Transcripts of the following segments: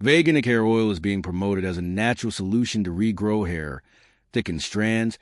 Veganic hair oil is being promoted as a natural solution to regrow hair, thicken strands,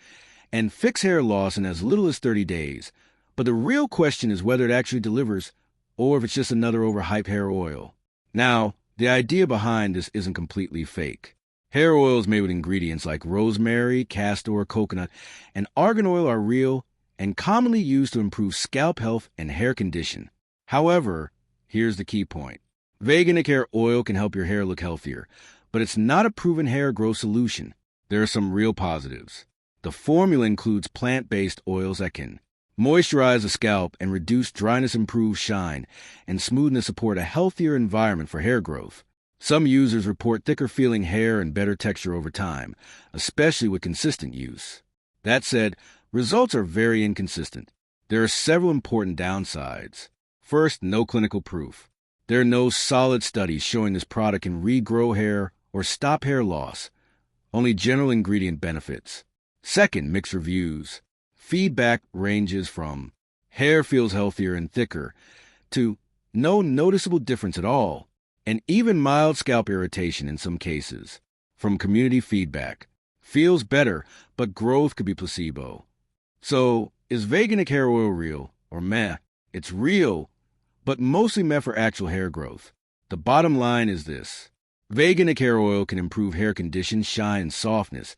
and fix hair loss in as little as 30 days. But the real question is whether it actually delivers, or if it's just another overhyped hair oil. Now, the idea behind this isn't completely fake. Hair oils made with ingredients like rosemary, castor, coconut, and argan oil are real and commonly used to improve scalp health and hair condition. However, here's the key point. Veganic hair oil can help your hair look healthier, but it's not a proven hair growth solution. There are some real positives. The formula includes plant-based oils that can moisturize the scalp and reduce dryness, improve shine, and smoothness, support a healthier environment for hair growth. Some users report thicker-feeling hair and better texture over time, especially with consistent use. That said, results are very inconsistent. There are several important downsides. First, no clinical proof. There are no solid studies showing this product can regrow hair or stop hair loss, only general ingredient benefits. Second, mixed reviews. Feedback ranges from hair feels healthier and thicker to no noticeable difference at all, and even mild scalp irritation in some cases. From community feedback, feels better, but growth could be placebo. So, is veganic hair oil real? Or meh? It's real, but mostly meant for actual hair growth. The bottom line is this. Veganic hair oil can improve hair condition, shine, and softness,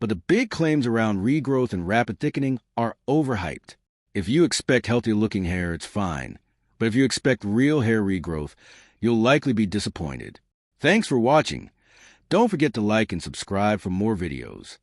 but the big claims around regrowth and rapid thickening are overhyped. If you expect healthy-looking hair, it's fine. But if you expect real hair regrowth, you'll likely be disappointed. Thanks for watching. Don't forget to like and subscribe for more videos.